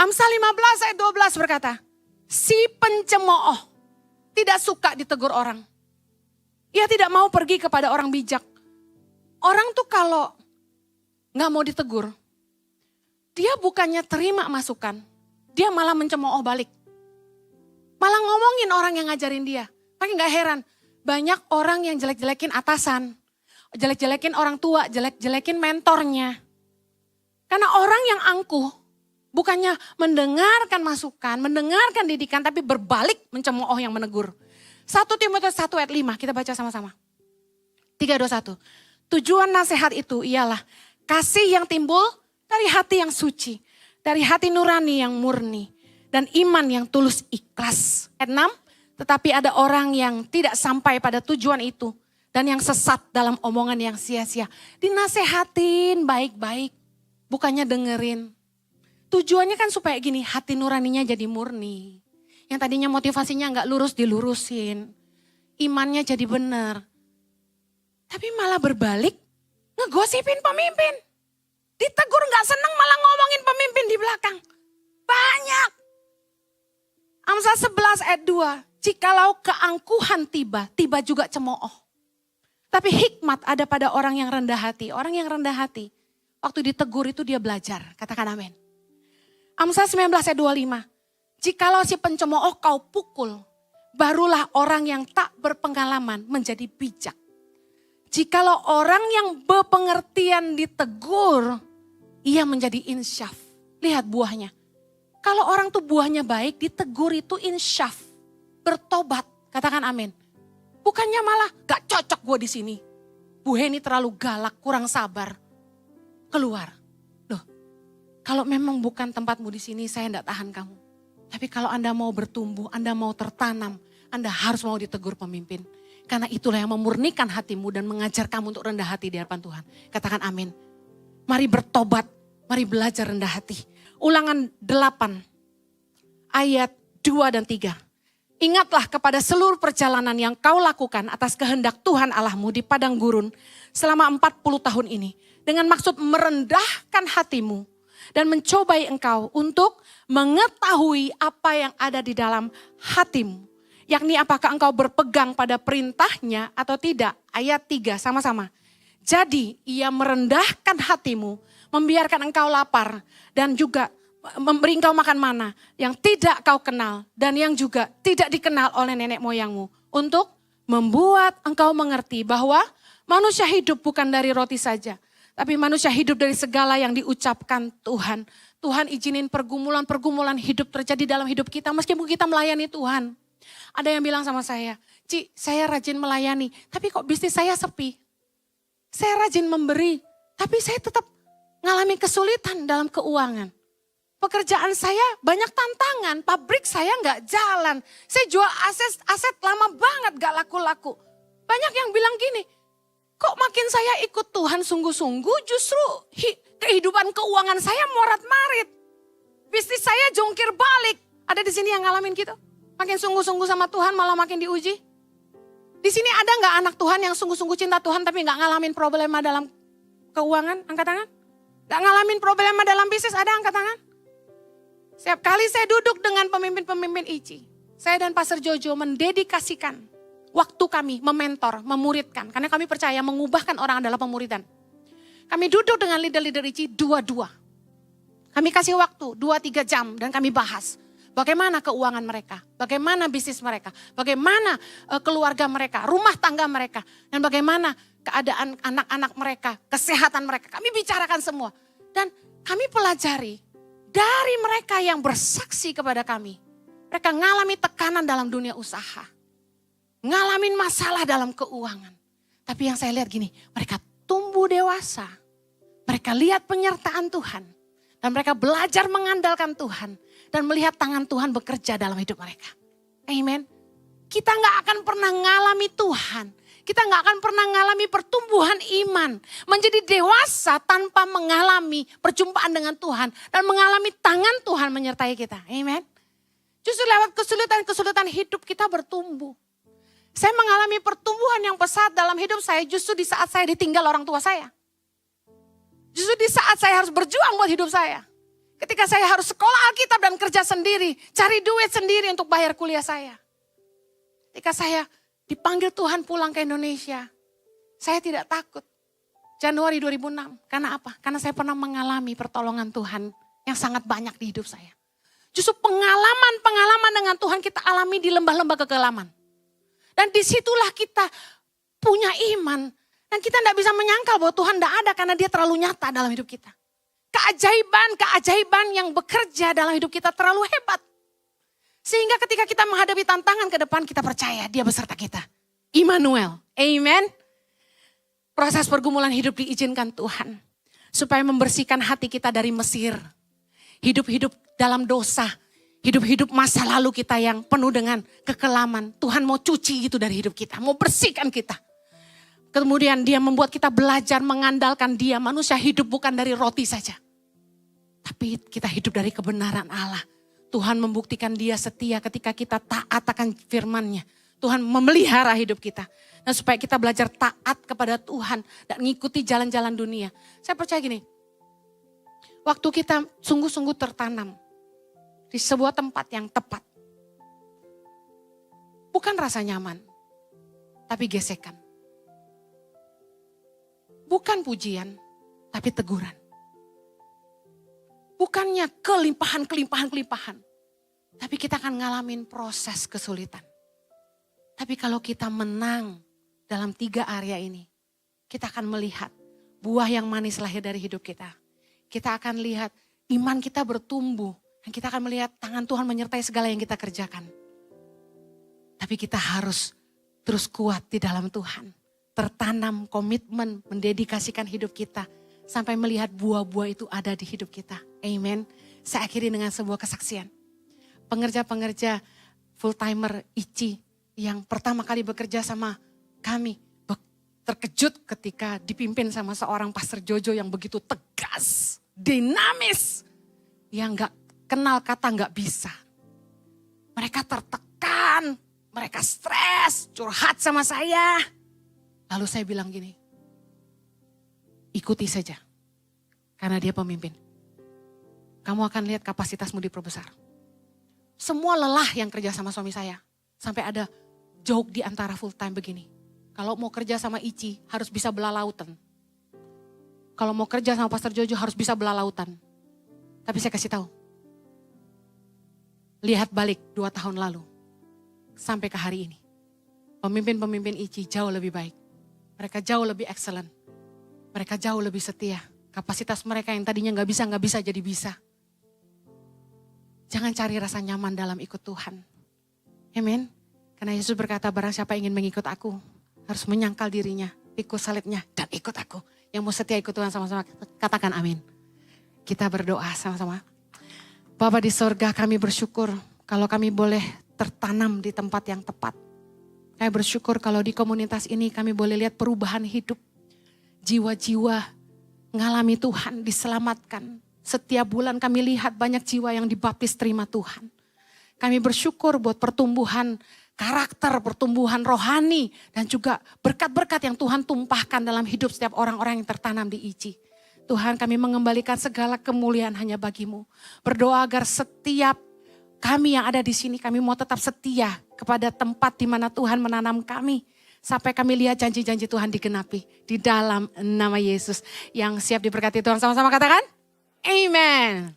Amsal 15 ayat 12 berkata, si pencemooh tidak suka ditegur orang. Ia tidak mau pergi kepada orang bijak. Orang tuh kalau gak mau ditegur, dia bukannya terima masukan, dia malah mencemooh balik. Malah ngomongin orang yang ngajarin dia. Makanya gak heran, banyak orang yang jelek-jelekin atasan, jelek-jelekin orang tua, jelek-jelekin mentornya. Karena orang yang angkuh, bukannya mendengarkan masukan, mendengarkan didikan, tapi berbalik mencemooh yang menegur. 1 Timotius 1 ayat 5, kita baca sama-sama. 3, 2, 1. Tujuan nasihat itu ialah kasih yang timbul dari hati yang suci, dari hati nurani yang murni, dan iman yang tulus ikhlas. Ayat 6, tetapi ada orang yang tidak sampai pada tujuan itu, dan yang sesat dalam omongan yang sia-sia. Dinasehatin baik-baik, bukannya dengerin. Tujuannya kan supaya gini, hati nuraninya jadi murni. Yang tadinya motivasinya gak lurus dilurusin. Imannya jadi benar. Tapi malah berbalik, ngegosipin pemimpin. Ditegur gak seneng malah ngomongin pemimpin di belakang. Banyak. Amsal 11 ayat 2. Jikalau keangkuhan tiba, tiba juga cemooh. Tapi hikmat ada pada orang yang rendah hati. Orang yang rendah hati, waktu ditegur itu dia belajar. Katakan amin. Amsal 19 ayat 25. Jikalau si pencemooh kau pukul, barulah orang yang tak berpengalaman menjadi bijak. Jikalau orang yang berpengertian ditegur, ia menjadi insyaf. Lihat buahnya. Kalau orang tuh buahnya baik, ditegur itu insyaf. Bertobat, katakan amin. Bukannya malah gak cocok gue di sini. Bu Heni terlalu galak, kurang sabar. Keluar. Loh, kalau memang bukan tempatmu di sini, saya gak tahan kamu. Tapi kalau Anda mau bertumbuh, Anda mau tertanam, Anda harus mau ditegur pemimpin. Karena itulah yang memurnikan hatimu dan mengajar kamu untuk rendah hati di hadapan Tuhan. Katakan amin. Mari bertobat, mari belajar rendah hati. Ulangan 8 ayat 2 dan 3. Ingatlah kepada seluruh perjalanan yang kau lakukan atas kehendak Tuhan Allahmu di padang gurun selama 40 tahun ini. Dengan maksud merendahkan hatimu dan mencobai engkau untuk mengetahui apa yang ada di dalam hatimu. Yakni apakah engkau berpegang pada perintahnya atau tidak. Ayat 3 sama-sama. Jadi ia merendahkan hatimu, membiarkan engkau lapar dan juga memberi engkau makan mana yang tidak kau kenal dan yang juga tidak dikenal oleh nenek moyangmu. Untuk membuat engkau mengerti bahwa manusia hidup bukan dari roti saja. Tapi manusia hidup dari segala yang diucapkan Tuhan. Tuhan izinin pergumulan-pergumulan hidup terjadi dalam hidup kita meskipun kita melayani Tuhan. Ada yang bilang sama saya, Ci, saya rajin melayani, tapi kok bisnis saya sepi. Saya rajin memberi, tapi saya tetap mengalami kesulitan dalam keuangan. Pekerjaan saya banyak tantangan, pabrik saya nggak jalan. Saya jual aset lama banget gak laku-laku. Banyak yang bilang gini, kok makin saya ikut Tuhan sungguh-sungguh justru kehidupan keuangan saya morat-marit. Bisnis saya jungkir balik. Ada di sini yang ngalamin gitu? Makin sungguh-sungguh sama Tuhan malah makin diuji. Di sini ada nggak anak Tuhan yang sungguh-sungguh cinta Tuhan tapi nggak ngalamin problema dalam keuangan? Angkat tangan. Nggak ngalamin problema dalam bisnis, ada angkat tangan. Setiap kali saya duduk dengan pemimpin-pemimpin ICI, saya dan Pastor Jojo mendedikasikan waktu kami mementor, memuridkan. Karena kami percaya mengubahkan orang adalah pemuridan. Kami duduk dengan leader-leader ICI dua-dua. Kami kasih waktu 2-3 jam dan kami bahas. Bagaimana keuangan mereka, bagaimana bisnis mereka, bagaimana keluarga mereka, rumah tangga mereka. Dan bagaimana keadaan anak-anak mereka, kesehatan mereka. Kami bicarakan semua. Dan kami pelajari dari mereka yang bersaksi kepada kami. Mereka ngalami tekanan dalam dunia usaha. Ngalamin masalah dalam keuangan. Tapi yang saya lihat gini, mereka tumbuh dewasa. Mereka lihat penyertaan Tuhan. Dan mereka belajar mengandalkan Tuhan. Dan melihat tangan Tuhan bekerja dalam hidup mereka. Amen. Kita gak akan pernah ngalami Tuhan. Kita gak akan pernah ngalami pertumbuhan iman. Menjadi dewasa tanpa mengalami perjumpaan dengan Tuhan. Dan mengalami tangan Tuhan menyertai kita. Amen. Justru lewat kesulitan-kesulitan hidup kita bertumbuh. Saya mengalami pertumbuhan yang pesat dalam hidup saya justru di saat saya ditinggal orang tua saya. Justru di saat saya harus berjuang buat hidup saya. Ketika saya harus sekolah Alkitab dan kerja sendiri, cari duit sendiri untuk bayar kuliah saya. Ketika saya dipanggil Tuhan pulang ke Indonesia, saya tidak takut. Januari 2006, karena apa? Karena saya pernah mengalami pertolongan Tuhan yang sangat banyak di hidup saya. Justru pengalaman-pengalaman dengan Tuhan kita alami di lembah-lembah kekelaman. Dan disitulah kita punya iman. Dan kita tidak bisa menyangkal bahwa Tuhan tidak ada karena dia terlalu nyata dalam hidup kita. Keajaiban yang bekerja dalam hidup kita terlalu hebat. Sehingga ketika kita menghadapi tantangan ke depan kita percaya dia beserta kita. Immanuel, amen. Proses pergumulan hidup diizinkan Tuhan. Supaya membersihkan hati kita dari Mesir. Hidup-hidup dalam dosa. Hidup-hidup masa lalu kita yang penuh dengan kekelaman. Tuhan mau cuci itu dari hidup kita. Mau bersihkan kita. Kemudian dia membuat kita belajar mengandalkan dia. Manusia hidup bukan dari roti saja. Tapi kita hidup dari kebenaran Allah. Tuhan membuktikan dia setia ketika kita taat akan firman-Nya. Tuhan memelihara hidup kita. Dan supaya kita belajar taat kepada Tuhan dan mengikuti jalan-jalan dunia. Saya percaya gini, waktu kita sungguh-sungguh tertanam di sebuah tempat yang tepat. Bukan rasa nyaman, tapi gesekan. Bukan pujian, tapi teguran. Bukannya kelimpahan, tapi kita akan ngalamin proses kesulitan. Tapi kalau kita menang dalam 3 area ini, kita akan melihat buah yang manis lahir dari hidup kita. Kita akan lihat iman kita bertumbuh. Dan kita akan melihat tangan Tuhan menyertai segala yang kita kerjakan. Tapi kita harus terus kuat di dalam Tuhan. Tertanam komitmen, mendedikasikan hidup kita. Sampai melihat buah-buah itu ada di hidup kita. Amen. Saya akhiri dengan sebuah kesaksian. Pengerja-pengerja full-timer ICI yang pertama kali bekerja sama kami terkejut ketika dipimpin sama seorang Pastor Jojo yang begitu tegas, dinamis, yang gak kenal kata gak bisa. Mereka tertekan, mereka stres, curhat sama saya. Lalu saya bilang gini, ikuti saja, karena dia pemimpin. Kamu akan lihat kapasitasmu diperbesar. Semua lelah yang kerja sama suami saya, sampai ada joke di antara full time begini. Kalau mau kerja sama Ici harus bisa belah lautan. Kalau mau kerja sama Pastor Jojo harus bisa belah lautan. Tapi saya kasih tahu. Lihat balik 2 tahun lalu. Sampai ke hari ini. Pemimpin-pemimpin Ici jauh lebih baik. Mereka jauh lebih excellent. Mereka jauh lebih setia. Kapasitas mereka yang tadinya gak bisa jadi bisa. Jangan cari rasa nyaman dalam ikut Tuhan. Amen. Karena Yesus berkata, barang siapa ingin mengikut aku, harus menyangkal dirinya, pikul salibnya, dan ikut aku. Yang mau setia ikut Tuhan sama-sama, katakan amin. Kita berdoa sama-sama. Bapa di sorga, kami bersyukur kalau kami boleh tertanam di tempat yang tepat. Kami bersyukur kalau di komunitas ini kami boleh lihat perubahan hidup. Jiwa-jiwa ngalami Tuhan, diselamatkan. Setiap bulan kami lihat banyak jiwa yang dibaptis terima Tuhan. Kami bersyukur buat pertumbuhan karakter, pertumbuhan rohani, dan juga berkat-berkat yang Tuhan tumpahkan dalam hidup setiap orang-orang yang tertanam di ICI. Tuhan, kami mengembalikan segala kemuliaan hanya bagi-Mu. Berdoa agar setiap kami yang ada di sini, kami mau tetap setia kepada tempat di mana Tuhan menanam kami. Sampai kami lihat janji-janji Tuhan digenapi di dalam nama Yesus. Yang siap diberkati Tuhan, sama-sama katakan, amen.